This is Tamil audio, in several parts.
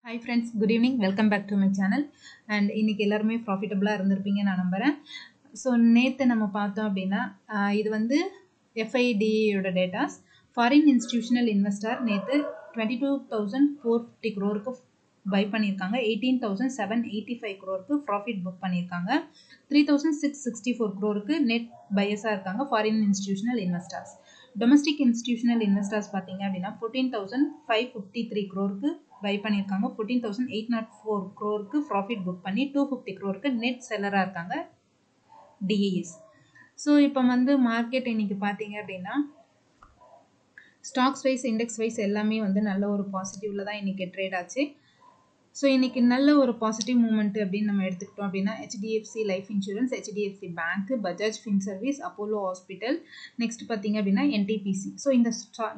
Hi friends, good evening. Welcome back to my channel. And இன்னைக்கு எல்லாருமே ப்ராஃபிட்டபிளாக இருந்திருப்பீங்க நான் நம்புகிறேன். ஸோ நேற்று நம்ம பார்த்தோம் அப்படின்னா இது வந்து FIDAயோட டேட்டாஸ். ஃபாரின் இன்ஸ்டிடியூஷனல் இன்வெஸ்டர் நேற்று 22,450 crore பை பண்ணியிருக்காங்க. 18,785 crore ப்ராஃபிட் புக் பண்ணியிருக்காங்க. 3,664 crore நெட் பையஸாக இருக்காங்க foreign institutional investors. Domestic institutional investors பார்த்தீங்க அப்படின்னா 14,553 crore பை பண்ணியிருக்காங்க. 14,804 crore ப்ராஃபிட் புக் பண்ணி 250 crore நெட் செல்லராக இருக்காங்க டிஏஎஸ். ஸோ இப்போ வந்து மார்க்கெட் இன்னைக்கு பார்த்தீங்க அப்படின்னா ஸ்டாக்ஸ் வைஸ் இண்டெக்ஸ் வைஸ் எல்லாமே வந்து நல்ல ஒரு பாசிட்டிவ்ல தான் இன்னைக்கு ட்ரேட் ஆச்சு. ஸோ இன்னைக்கு நல்ல ஒரு பாசிட்டிவ் மூமெண்ட் அப்படின்னு நம்ம எடுத்துக்கிட்டோம் அப்படின்னா HDFC life insurance, HDFC bank, Bajaj fin service, Apollo hospital, next பார்த்தீங்க அப்படின்னா NTPC. ஸோ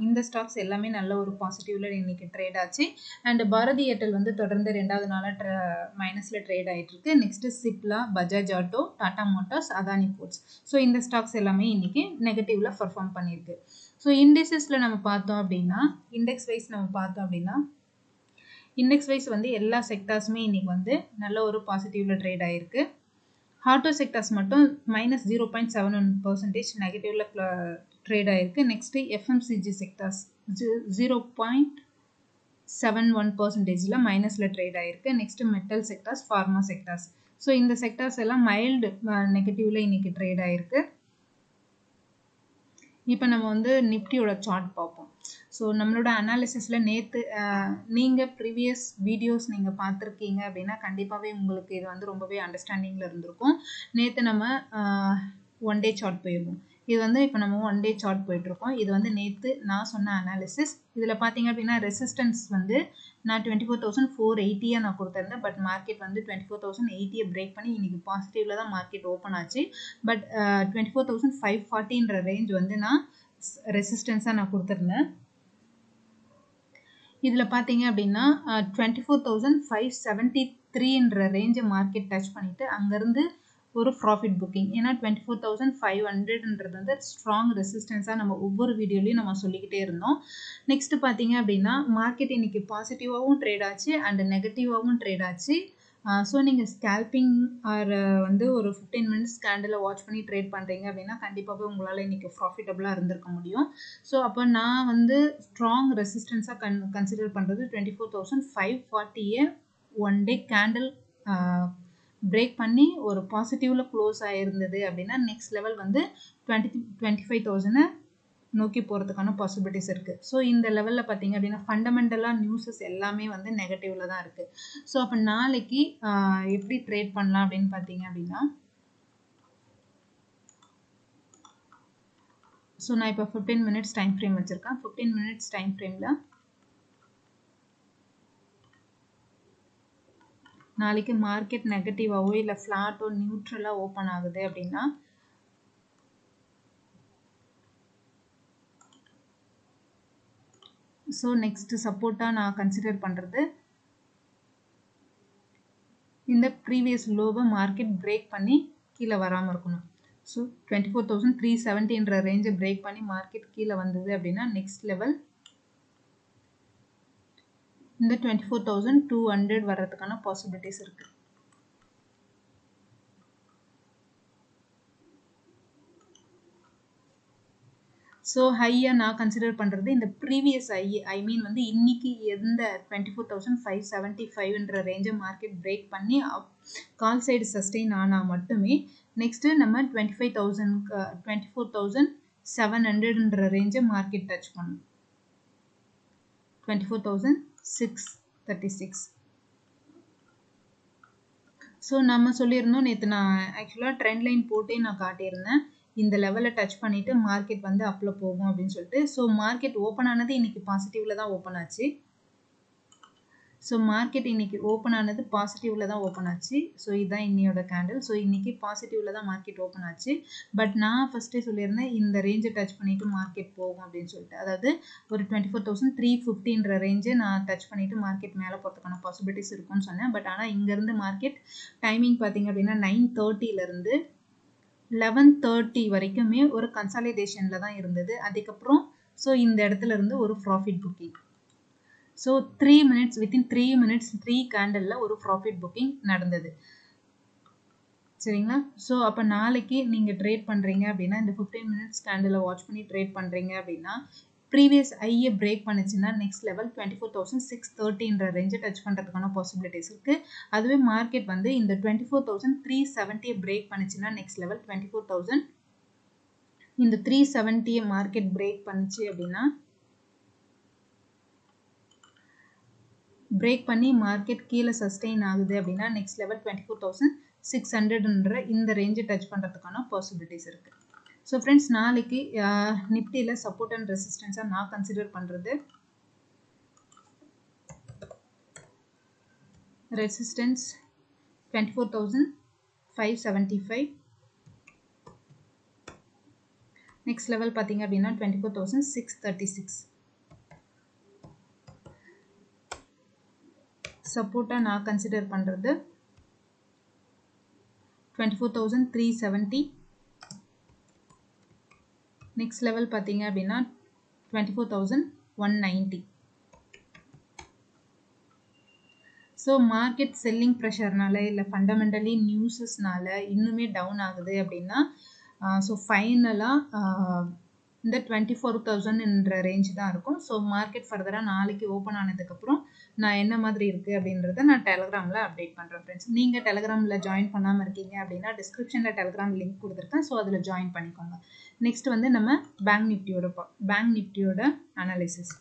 இந்த ஸ்டாக்ஸ் எல்லாமே நல்ல ஒரு பாசிட்டிவ்ல இன்னைக்கு ட்ரேட் ஆச்சு. அண்ட் பாரதி ஏர்டெல் வந்து தொடர்ந்து 2வது நாளாக மைனஸ்ல ட்ரேட் ஆகிட்டு இருக்கு. Next Cipla, Bajaj auto, Tata Motors, Adani foods. So இந்த ஸ்டாக்ஸ் எல்லாமே இன்னைக்கு நெகட்டிவ்ல பர்ஃபார்ம் பண்ணியிருக்கு. ஸோ இண்டெக்ஸஸ்ல நம்ம பார்த்தோம் அப்படின்னா இண்டெக்ஸ் வைஸ் நம்ம பார்த்தோம் அப்படின்னா இண்டெக்ஸ் வைஸ் வந்து எல்லா செக்டார்ஸுமே இன்னைக்கு வந்து நல்ல ஒரு பாசிட்டிவ்ல ட்ரேட் ஆயிருக்கு. ஆட்டோ செக்டார்ஸ் மட்டும் -0.71% நெகட்டிவ்ல ட்ரேட் ஆயிருக்கு. நெக்ஸ்ட் FMCG செக்டார்ஸ் 0.71%ல மைனஸ்ல ட்ரேட் ஆயிருக்கு. Next metal sectors, pharma sectors. So இந்த செக்டார்ஸ் எல்லாம் மைல்டு நெகட்டிவ்ல இன்னைக்கு ட்ரேட் ஆயிருக்கு. இப்போ நம்ம வந்து நிஃப்டியோட சார்ட் பார்ப்போம். ஸோ நம்மளோட அனாலிசிஸில் நேற்று நீங்கள் ப்ரீவியஸ் வீடியோஸ் நீங்கள் பார்த்துருக்கீங்க அப்படின்னா கண்டிப்பாகவே உங்களுக்கு இது வந்து ரொம்பவே அண்டர்ஸ்டாண்டிங்கில் இருந்திருக்கும். நேற்று நம்ம 1 day சார்ட் போயிருவோம். இது வந்து இப்போ நம்ம 1 day சார்ட் போயிட்டுருக்கோம். இது வந்து நேற்று நான் சொன்ன அனாலிசிஸ். இதில் பார்த்தீங்க அப்படின்னா ரெசிஸ்டன்ஸ் வந்து நான் 24,480 நான் கொடுத்துருந்தேன். பட் மார்க்கெட் வந்து 24,080 பிரேக் பண்ணி இன்னைக்கு பாசிட்டிவ்ல தான் மார்க்கெட் ஓப்பன் ஆச்சு. பட் 24,540 ரேஞ்ச் வந்து நான் ரெசிஸ்டன்ஸாக நான் கொடுத்துருந்தேன். இதில் பார்த்தீங்க அப்படின்னா 24,573 ரேஞ்சை மார்க்கெட் டச் பண்ணிட்டு அங்கேருந்து ஒரு ப்ராஃபிட் புக்கிங். ஏன்னா 24,500 வந்து ஸ்ட்ராங் ரெசிஸ்டன்ஸாக நம்ம ஒவ்வொரு வீடியோலையும் நம்ம சொல்லிக்கிட்டே இருந்தோம். நெக்ஸ்ட் பார்த்தீங்க அப்படின்னா மார்க்கெட் இன்னைக்கு பாசிட்டிவாகவும் ட்ரேட் ஆச்சு அண்ட் நெகட்டிவாகவும் ட்ரேட் ஆச்சு. ஸோ நீங்கள் ஸ்கேல்பிங் ஆர் வந்து ஒரு 15 minutes கேண்டில் வாட்ச் பண்ணி ட்ரேட் பண்ணுறீங்க அப்படின்னா கண்டிப்பாகவே உங்களால் இன்றைக்கி ப்ராஃபிட்டபுளாக இருந்திருக்க முடியும். ஸோ அப்போ நான் வந்து ஸ்ட்ராங் ரெசிஸ்டன்ஸாக கன்சிடர் பண்ணுறது 24,540 1 day கேண்டில் பிரேக் பண்ணி ஒரு பாசிட்டிவ்ல க்ளோஸ் ஆகிருந்தது அப்படின்னா நெக்ஸ்ட் லெவல் வந்து 25,000 நோக்கி போகிறதுக்கான பாசிபிலிட்டிஸ் இருக்குது. ஸோ இந்த லெவலில் பார்த்தீங்க அப்படின்னா ஃபண்டமெண்டலாக நியூஸஸ் எல்லாமே வந்து நெகட்டிவ்ல தான் இருக்குது. ஸோ அப்போ நாளைக்கு எப்படி ட்ரேட் பண்ணலாம் அப்படின்னு பார்த்தீங்க அப்படின்னா ஸோ நான் இப்போ 15 minutes டைம் ஃப்ரேம் வச்சுருக்கேன். 15 minutes டைம் ஃப்ரேமில் நாளைக்கு மார்க்கெட் நெகட்டிவாவோ இல்லை ஃப்ளாட்டோ நியூட்ரலாக ஓப்பன் ஆகுது அப்படின்னா ஸோ நெக்ஸ்ட் சப்போர்ட்டாக நான் கன்சிடர் பண்ணுறது இந்த ப்ரீவியஸ் லோவை மார்க்கெட் பிரேக் பண்ணி கீழே வராமல் இருக்கணும். ஸோ 24,370 ரேஞ்சை பிரேக் பண்ணி மார்க்கெட் கீழே வந்தது அப்படின்னா நெக்ஸ்ட் லெவல் இந்த 24,200 வர்றதுக்கான பாசிபிலிட்டிஸ் இருக்குது. ஸோ ஹையாக நான் கன்சிடர் பண்ணுறது இந்த ப்ரீவியஸ் ஐ மீன் வந்து இன்னைக்கு எந்த 24,575 ரேஞ்சை மார்க்கெட் பிரேக் பண்ணி கால் சைடு சஸ்டெயின் ஆனால் மட்டுமே நெக்ஸ்ட்டு நம்ம 24,700 ரேஞ்சை மார்க்கெட் டச் பண்ணும். 24,636. ஸோ நம்ம சொல்லியிருந்தோம் நேற்று நான் ஆக்சுவலாக ட்ரெண்ட் லைன் போட்டே நான் காட்டியிருந்தேன் இந்த லெவலில் டச் பண்ணிவிட்டு மார்க்கெட் வந்து அப்பில் போகும் அப்படின்னு சொல்லிட்டு. ஸோ மார்க்கெட் ஓப்பன் ஆனது இன்னைக்கு பாசிட்டிவ்ல தான் ஓப்பன் ஆச்சு. ஸோ மார்க்கெட் இன்னைக்கு ஓப்பன் ஆனது பாசிட்டிவ்ல தான் ஓப்பன் ஆச்சு. ஸோ இதுதான் இன்னையோட கேண்டில். ஸோ இன்னைக்கு பாசிட்டிவ்ல தான் மார்க்கெட் ஓப்பன் ஆச்சு. பட் நான் ஃபர்ஸ்டே சொல்லியிருந்தேன் இந்த ரேஞ்சை டச் பண்ணிட்டு மார்க்கெட் போகும் அப்படின்னு சொல்லிட்டு. அதாவது ஒரு 24,350 ரேஞ்சை நான் டச் பண்ணிட்டு மார்க்கெட் மேலே போகிறதுக்கான பாசிபிலிட்டிஸ் இருக்கும்னு சொன்னேன். பட் ஆனால் இங்கேருந்து மார்க்கெட் டைமிங் பார்த்தீங்க அப்படின்னா 9:30 11:30 வரைக்குமே ஒரு கன்சாலிடேஷனில் தான் இருந்தது. அதுக்கப்புறம் ஸோ இந்த இடத்துல இருந்து ஒரு profit booking. So 3 minutes within 3 minutes 3 கேண்டலில் ஒரு ப்ராஃபிட் புக்கிங் நடந்தது. சரிங்களா? ஸோ அப்போ நாளைக்கு நீங்கள் ட்ரேட் பண்ணுறீங்க அப்படின்னா இந்த 15 minutes கேண்டில் வாட்ச் பண்ணி ட்ரேட் பண்ணுறீங்க அப்படின்னா ப்ரீவியஸ் ஐயை பிரேக் பண்ணிச்சுன்னா நெக்ஸ்ட் லெவல் 24,630ன்ற ரேஞ்சை டச் பண்ணுறதுக்கான பாசிபிலிட்டிஸ் இருக்குது. அதுவே மார்க்கெட் வந்து இந்த 24,370 பிரேக் பண்ணிச்சுன்னா நெக்ஸ்ட் லெவல் 24,000 இந்த 370 மார்க்கெட் பிரேக் பண்ணிச்சு அப்படின்னா பிரேக் பண்ணி மார்க்கெட் கீழே சஸ்டெயின் ஆகுது அப்படின்னா நெக்ஸ்ட் லெவல் 24,600ன்ற இந்த ரேஞ்சை டச் பண்ணுறதுக்கான பாசிபிலிட்டிஸ் இருக்குது. ஸோ ஃப்ரெண்ட்ஸ் நாளைக்கு நிஃப்டியில் சப்போர்ட் அண்ட் ரெசிஸ்டன்ஸாக நான் கன்சிடர் பண்ணுறது ரெசிஸ்டன்ஸ் 24,575, நெக்ஸ்ட் லெவல் பார்த்தீங்க அப்படின்னா 24,636. சப்போர்ட்டாக நான் கன்சிடர் பண்ணுறது 24,370, நெக்ஸ்ட் லெவல் பார்த்தீங்க அப்படின்னா 24,190. ஸோ மார்க்கெட் செல்லிங் ப்ரெஷர்னால இல்லை ஃபண்டமெண்டலி நியூஸஸ்னால இன்னுமே டவுன் ஆகுது அப்படின்னா ஸோ ஃபைனலாக இந்த 24,000ன்ற ரேஞ்ச் தான் இருக்கும். ஸோ மார்க்கெட் ஃபர்தராக நாளைக்கு ஓப்பன் ஆனதுக்கப்புறம் நான் என்ன மாதிரி இருக்குது அப்படின்றத நான் டெலகிராமில் அப்டேட் பண்ணுறேன் ஃப்ரெண்ட்ஸ். நீங்கள் டெலகிராமில் ஜாயின் பண்ணாமல் இருக்கீங்க அப்படின்னா டிஸ்கிரிப்ஷனில் டெலகிராம் லிங்க் கொடுத்துருக்கேன். ஸோ அதில் ஜாயின் பண்ணிக்கோங்க. நெக்ஸ்ட் வந்து நம்ம பேங்க் நிஃப்டியோட அனாலிசிஸ்.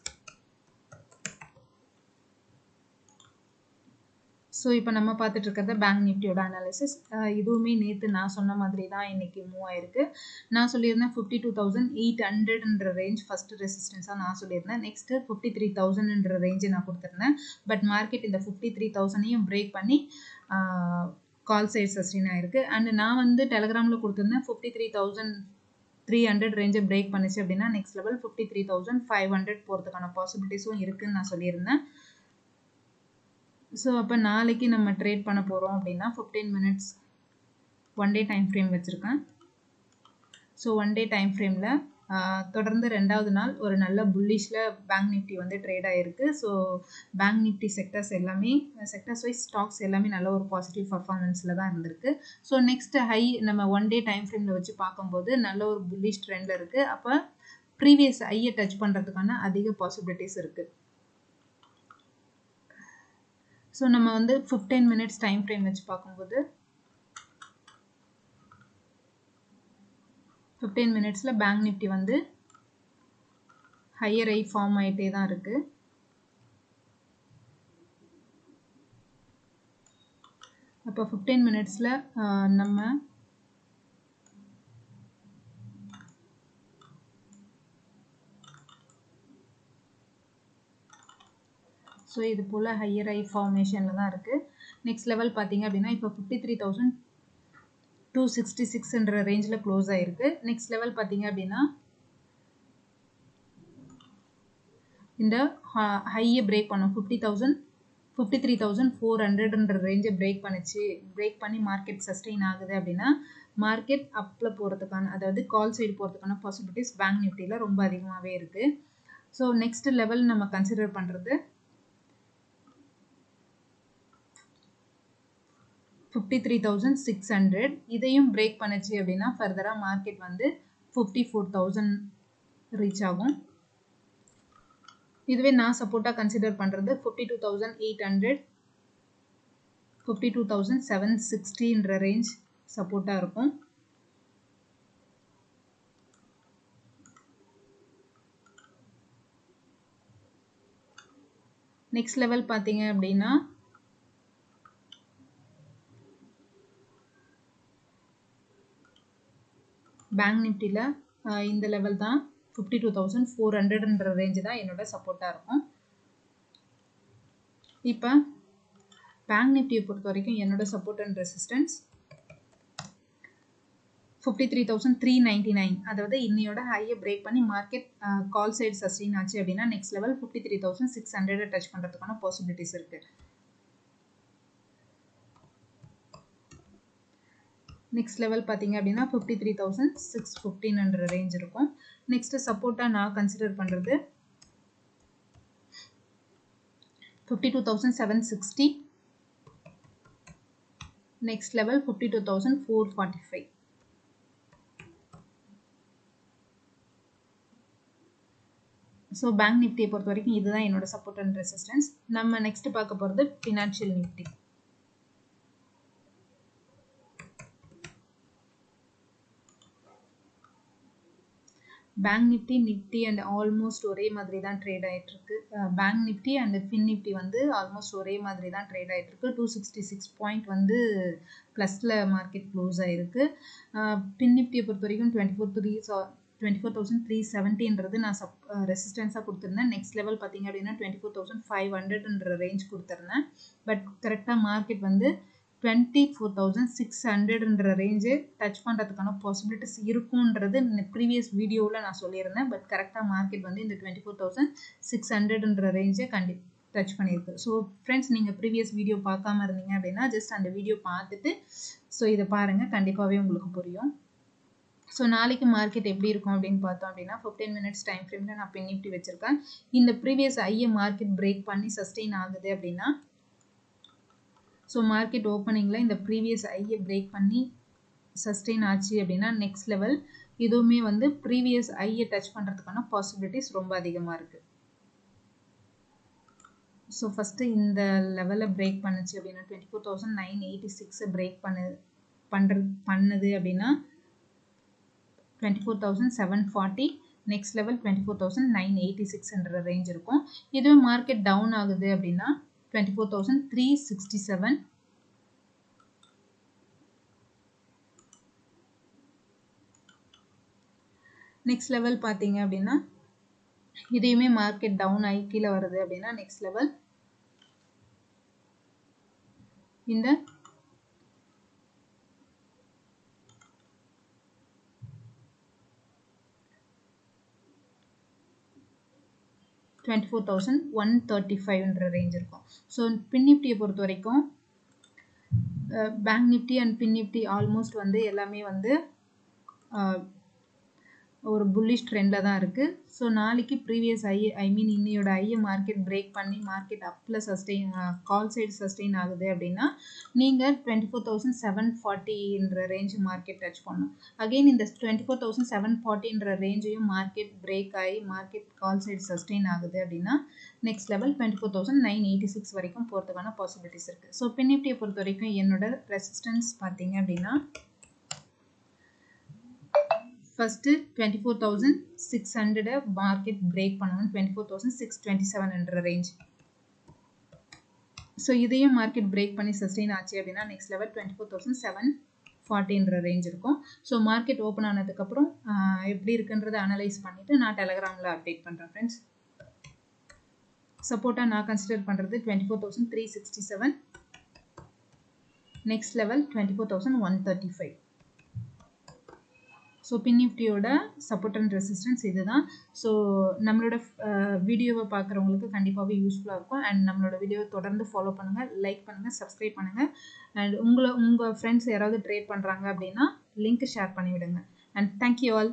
ஸோ இப்போ நம்ம பார்த்துட்டு இருக்கிறது பேங்க் நிஃப்டியோட அனாலிசிஸ். இதுவுமே நேற்று நான் சொன்ன மாதிரி தான் இன்றைக்கி மூவ் ஆயிருக்கு. நான் சொல்லியிருந்தேன் 52,800ன்ற ரேஞ்ச் ஃபஸ்ட்டு ரெசிஸ்டன்ஸாக நான் சொல்லியிருந்தேன். நெக்ஸ்ட்டு 53,000ன்ற ரேஞ்சை நான் கொடுத்துருந்தேன். பட் மார்க்கெட் இந்த 53,000ஐயும் பிரேக் பண்ணி கால் சைட் சஸ்டெயின் ஆயிருக்கு. அண்ட் நான் வந்து டெலகிராமில் கொடுத்துருந்தேன் 53,300 ரேஞ்சை பிரேக் பண்ணிச்சு அப்படின்னா நெக்ஸ்ட் லெவல் 53,500 போகிறதுக்கான பாசிபிலிட்டிஸும் இருக்குதுன்னு நான் சொல்லியிருந்தேன். ஸோ அப்போ நாளைக்கு நம்ம ட்ரேட் பண்ண போகிறோம் அப்படின்னா 15 minutes one day time frame வச்சுருக்கேன். ஸோ ஒன் டே டைம் ஃப்ரேமில் தொடர்ந்து 2வது நாள் ஒரு நல்ல புல்லிஷில் பேங்க் நிஃப்டி வந்து ட்ரேட் ஆகிருக்கு. So bank Nifty sectors wise stocks எல்லாமே நல்ல ஒரு பாசிட்டிவ் பர்ஃபார்மன்ஸில் தான் இருந்திருக்கு. ஸோ நெக்ஸ்ட் ஹை நம்ம ஒன் டே டைம் ஃப்ரேமில் வச்சு பார்க்கும்போது நல்ல ஒரு புல்லிஷ் ட்ரெண்டில் இருக்குது. அப்போ ப்ரீவியஸ் ஐயை டச் பண்ணுறதுக்கான அதிக பாசிபிலிட்டிஸ் இருக்குது. ஸோ நம்ம வந்து 15 minutes டைம் ஃப்ரேம் வச்சு பார்க்கும்போது 15 minutesல பேங்க் நிஃப்டி வந்து ஹையர் ஐ ஃபார்ம் ஆகிட்டே தான் இருக்குது. அப்போ 15 minutesல நம்ம ஸோ இது போல் ஹையர் ஐ ஃபார்மேஷனில் தான் இருக்குது. நெக்ஸ்ட் லெவல் பார்த்தீங்க அப்படின்னா இப்போ 53,266ன்ற ரேஞ்சில் க்ளோஸ் ஆகிருக்கு. நெக்ஸ்ட் லெவல் பார்த்தீங்க அப்படின்னா இந்த ஹையை பிரேக் பண்ணும் 53,400ன்ற ரேஞ்சை பிரேக் பண்ணி மார்க்கெட் சஸ்டெயின் ஆகுது அப்படின்னா மார்க்கெட் அப்பில் போகிறதுக்கான அதாவது கால் சைடு போகிறதுக்கான பாசிபிலிட்டிஸ் பேங்க் நிஃப்டியில் ரொம்ப அதிகமாகவே இருக்குது. ஸோ நெக்ஸ்ட் லெவல் நம்ம கன்சிடர் பண்ணுறது 53,600. இதையும் பிரேக் பண்ணுச்சு அப்படின்னா ஃபர்தராக மார்க்கெட் வந்து 54,000 ரீச் ஆகும். இதுவே நான் சப்போர்ட்டாக கன்சிடர் பண்ணுறது 52,800, 52,760ன்ற ரேஞ்ச் சப்போர்ட்டாக இருக்கும். நெக்ஸ்ட் லெவல் பார்த்தீங்க அப்படின்னா பேங்க் நிஃப்டியில் இந்த லெவல் தான் 52,400ன்ற ரேஞ்சு தான் என்னோட சப்போர்ட்டாக இருக்கும். இப்போ பேங்க் நிஃப்டியை பொறுத்த வரைக்கும் என்னோட சப்போர்ட் அண்ட் ரெசிஸ்டன்ஸ் 53,399. அதாவது இன்னையோட ஹையை பிரேக் பண்ணி மார்க்கெட் கால் சைடு சஸ்டெயின் ஆச்சு அப்படின்னா நெக்ஸ்ட் லெவல் 53,600 டச் பண்ணுறதுக்கான பாசிபிலிட்டிஸ் இருக்குது. நெக்ஸ்ட் லெவல் பார்த்தீங்க அப்படின்னா 53,615ன்ற ரேஞ்ச் இருக்கும். நெக்ஸ்ட் சப்போர்ட்டாக நான் கன்சிடர் பண்ணுறது 52,760. Next level 52,445. So bank nifty பொறுத்த வரைக்கும் இதுதான் என்னோட support and resistance. நம்ம next பார்க்க போறது financial nifty. Bank nifty nifty and almost ஒரே மாதிரி தான் ட்ரேட் ஆயிட்டு இருக்கு. Bank nifty and fin nifty வந்து almost ஒரே மாதிரி தான் ட்ரேட் ஆயிட்டு இருக்கு. 266 பாயிண்ட் வந்து பிளஸ்ல மார்க்கெட் க்ளோஸ் ஆயிருக்கு. fin nifty பொறுத்த வரைக்கும் 24,370ன்றது நான் ரெசிஸ்டன்ஸாக கொடுத்துருந்தேன். நெக்ஸ்ட் லெவல் பார்த்தீங்க அப்படின்னா 24,500ன்ற ரேஞ்ச் கொடுத்துருந்தேன். பட் கரெக்டாக மார்க்கெட் வந்து 24,600ன்ற ரேஞ்சு டச் பண்ணுறதுக்கான பாசிபிலிட்டிஸ் இருக்குன்றது ப்ரீவியஸ் வீடியோவில் நான் சொல்லியிருந்தேன். பட் கரெக்டாக மார்க்கெட் வந்து இந்த 24,600ன்ற ரேஞ்சை டச் பண்ணியிருக்கு. ஸோ ஃப்ரெண்ட்ஸ், நீங்கள் ப்ரீவியஸ் வீடியோ பார்க்காம இருந்தீங்க அப்படின்னா ஜஸ்ட் அந்த வீடியோ பார்த்துட்டு ஸோ இதை பாருங்கள், கண்டிப்பாகவே உங்களுக்கு புரியும். ஸோ நாளைக்கு மார்க்கெட் எப்படி இருக்கும் அப்படின்னு பார்த்தோம் அப்படின்னா 15 மினிட்ஸ் டைம் ஃப்ரேமில் நான் பின் நிஃப்டி வச்சுருக்கேன். இந்த ப்ரீவியஸ் ஐயை மார்க்கெட் பிரேக் பண்ணி சஸ்டெயின் ஆகுது அப்படின்னா, ஸோ மார்க்கெட் ஓப்பனிங்கில் இந்த ப்ரீவியஸ் ஐயை பிரேக் பண்ணி சஸ்டெயின் ஆச்சு அப்படின்னா நெக்ஸ்ட் லெவல் இதுவுமே வந்து ப்ரீவியஸ் ஐயை டச் பண்ணுறதுக்கான பாசிபிலிட்டிஸ் ரொம்ப அதிகமாக இருக்குது. ஸோ ஃபஸ்ட்டு இந்த லெவலை பிரேக் பண்ணுச்சு அப்படின்னா 24,986 பிரேக் பண்ணுது அப்படின்னா 24,740, நெக்ஸ்ட் லெவல் 24,986ன்ற ரேஞ்ச் இருக்கும். இதுவே மார்க்கெட் டவுன் ஆகுது அப்படின்னா 24,367, நெக்ஸ்ட் லெவல் பார்த்தீங்க அப்படின்னா இதையுமே மார்க்கெட் டவுன் ஆகி கீழே வருது அப்படின்னா நெக்ஸ்ட் லெவல் இந்த 24,135ன்ற ரேஞ்ச் இருக்கும். ஸோ பின் நிஃப்டியை பொறுத்த வரைக்கும் bank Nifty and fin Nifty almost வந்து எல்லாமே வந்து ஒரு புல்லிஷ் ட்ரெண்டில் தான் இருக்குது. ஸோ நாளைக்கு ப்ரீவியஸ் இன்னையோட ஐயை மார்க்கெட் பிரேக் பண்ணி மார்க்கெட் அப்பில் சஸ்டெயின் கால் சைடு சஸ்டெயின் ஆகுது அப்படின்னா நீங்கள் 24,740ன்ற ரேஞ்சு மார்க்கெட் டச் பண்ணும். அகெயின் இந்த 24,740ன்ற ரேஞ்சையும் மார்க்கெட் பிரேக் ஆகி மார்க்கெட் கால் சைடு சஸ்டெயின் ஆகுது அப்படின்னா நெக்ஸ்ட் லெவல் 24,986 வரைக்கும் போகிறதுக்கான பாசிபிலிட்டிஸ் இருக்குது. ஸோ பின் நிஃப்டியை பொறுத்த வரைக்கும் என்னோட ரெசிஸ்டன்ஸ் பார்த்தீங்க அப்படின்னா ஃபஸ்ட்டு 24,600 மார்க்கெட் பிரேக் பண்ணணும், 24,627ன்ற ரேஞ்ச். ஸோ இதையும் மார்க்கெட் பிரேக் பண்ணி சஸ்டெயின் ஆச்சு அப்படின்னா நெக்ஸ்ட் லெவல் 24,740ன்ற ரேஞ்ச் இருக்கும். ஸோ மார்க்கெட் ஓப்பன் ஆனதுக்கப்புறம் எப்படி இருக்குன்றதை அனலைஸ் பண்ணிவிட்டு நான் டெலகிராமில் அப்டேட் பண்ணுறேன் ஃப்ரெண்ட்ஸ். சப்போர்ட்டாக நான் கன்சிடர் பண்ணுறது 24,367, நெக்ஸ்ட் லெவல் 24,135. ஸோ பின் நிஃப்டியோட சப்போர்ட் அண்ட் ரெசிஸ்டன்ஸ் இதுதான். ஸோ நம்மளோட வீடியோவை பார்க்குறவங்களுக்கு கண்டிப்பாகவே யூஸ்ஃபுல்லாக இருக்கும். அண்ட் நம்மளோட வீடியோவை தொடர்ந்து ஃபாலோ பண்ணுங்கள், லைக் பண்ணுங்கள், சப்ஸ்கிரைப் பண்ணுங்கள். அண்ட் உங்கள் ஃப்ரெண்ட்ஸ் யாராவது ட்ரேட் பண்ணுறாங்க அப்படின்னா லிங்க் ஷேர் பண்ணிவிடுங்க. And thank you all.